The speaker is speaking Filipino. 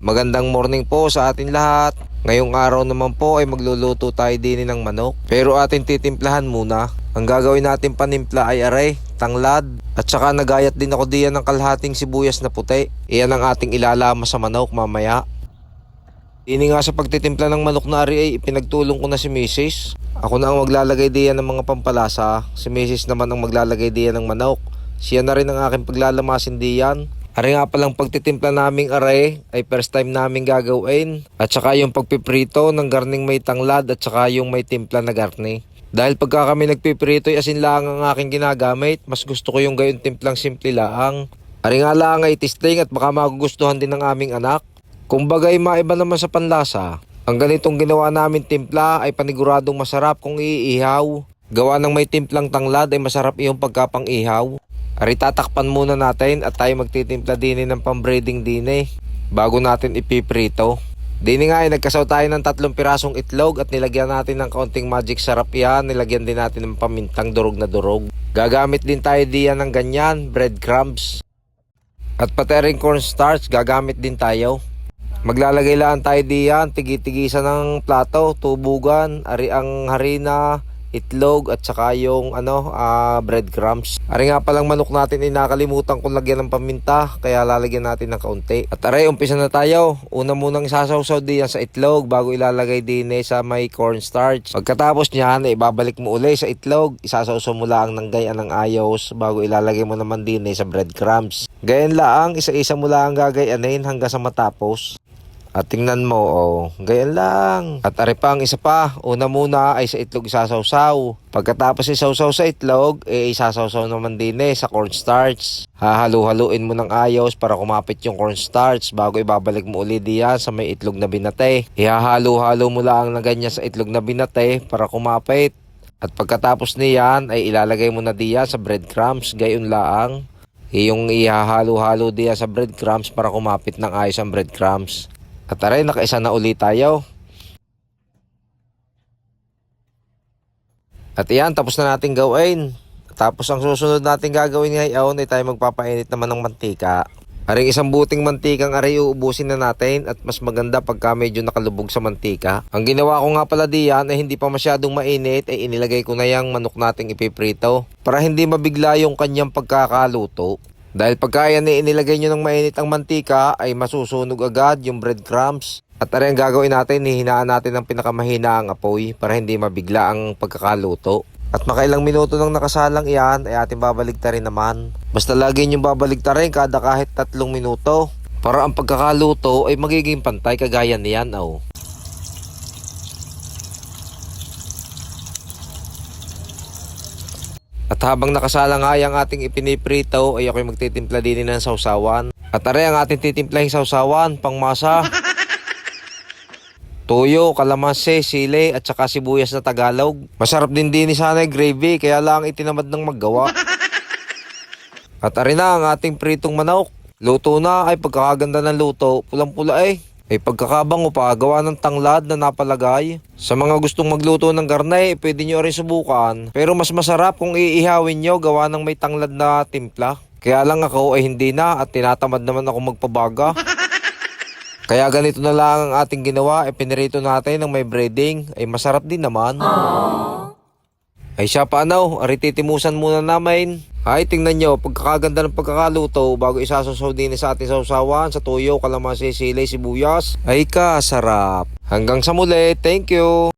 Magandang morning po sa atin lahat. Ngayong araw naman po ay magluluto tayo din ng manok. Pero atin titimplahan muna. Ang gagawin natin panimpla ay aray, tanglad. At saka nagayat din ako diyan ng kalahating sibuyas na puti. Iyan ang ating ilalama sa manok mamaya. Ini nga sa pagtitimpla ng manok na ari ay ipinagtulong ko na si Mrs. Ako na ang maglalagay diyan ng mga pampalasa. Si Mrs. naman ang maglalagay diyan ng manok. Siya na rin ang aking paglalamasin diyan. Ari nga palang pagtitimpla naming aray ay first time naming gagawin. At saka yung pagpiprito ng garning may tanglad at saka yung may timpla na garni. Dahil pagka kami nagpiprito ay asin lang ang aking ginagamit, mas gusto ko yung gayon timplang simple laang. Ari nga lang ay testing at baka magugustuhan din ng aming anak. Kung bagay maiba naman sa panlasa, ang ganitong ginawa namin timpla ay paniguradong masarap kung iihaw. Gawa ng may timplang tanglad ay masarap iyong pagkapang-ihaw. Ari tatakpan muna natin at tayo magtitimpla din ng pambreading din bago natin ipiprito. Dini nga ay nagkasaw tayo ng 3 pirasong itlog at nilagyan natin ng kaunting magic sarap yan. Nilagyan din natin ng pamintang durog na durog. Gagamit din tayo diyan ng ganyan, breadcrumbs. At pati rin cornstarch gagamit din tayo. Maglalagay lang tayo diyan, tigi-tigisa ng plato, tubugan, ari ang harina, itlog at saka yung breadcrumbs. Ari nga palang manok natin ay nakalimutan kong lagyan ng paminta kaya lalagyan natin ng kaunti. At aray, umpisa na tayo. Una munang sasawsaw diyan sa itlog bago ilalagay din sa may cornstarch. Pagkatapos niyan, ibabalik mo uli sa itlog. Isasawsaw mo lang ng gayan ng ayos bago ilalagay mo naman din sa breadcrumbs. Gayan lang, isa-isa mo lang gagayanin hanggang sa matapos. At tingnan mo, gayan lang. At ari pa ang isa pa, una muna ay sa itlog isasawsaw. Pagkatapos isawsaw sa itlog, isasawsaw naman din sa cornstarch. Hahalu-haluin mo ng ayos para kumapit yung cornstarch bago ibabalik mo uli diyan sa may itlog na binate. Ihahalo-halo mo lang na ganyan sa itlog na binate para kumapit. At pagkatapos niyan ay ilalagay mo na diyan sa breadcrumbs, gayon lang. Yung ihahalo-halo diyan sa breadcrumbs para kumapit ng ayos ang breadcrumbs. At aray, nakaisa na ulit tayo. At iyan, tapos na natin gawin. Tapos ang susunod natin gagawin ngayon ay tayo magpapainit naman ng mantika. Aring isang buting mantikang aray uubusin na natin at mas maganda pagka medyo nakalubog sa mantika. Ang ginawa ko nga pala diyan ay hindi pa masyadong mainit ay inilagay ko na yung manok nating ipiprito para hindi mabigla yung kanyang pagkakaluto. Dahil pagka yan inilagay nyo ng mainit ang mantika ay masusunog agad yung breadcrumbs. At aray ang gagawin natin, hihinaan natin ng pinakamahina ang apoy para hindi mabigla ang pagkakaluto. At makailang minuto nang nakasalang iyan ay ating babaligtarin naman. Basta lagi nyo babaligtarin kada kahit 3 minuto para ang pagkakaluto ay magiging pantay kagaya niyan. At habang nakasalang nga ang ating ipiniprito ay ako'y magtitimpla din ng sausawan. At aray ang ating titimplahing sausawan, pangmasa. Tuyo, kalamansi, sili at saka sibuyas na Tagalog. Masarap din sana gravy kaya lang itinamad ng maggawa. At aray na ang ating pritong manok. Luto na ay pagkakaganda ng luto, pulang-pula Ay pagkakabango pa, gawa ng tanglad na napalagay. Sa mga gustong magluto ng garnay, pwede nyo rin subukan. Pero mas masarap kung iihawin nyo gawa ng may tanglad na timpla. Kaya lang ako ay hindi na at tinatamad naman ako magpabaga. Kaya ganito na lang ang ating ginawa, pinirito natin ng may breading. Ay masarap din naman. Ay siya pa arititimusan muna namin. Ay tingnan nyo, pagkakaganda ng pagkakaluto bago isasawsaw din sa ating sausawan sa tuyo, kalamansi, sili, sibuyas. Ay kasarap. Hanggang sa muli, thank you!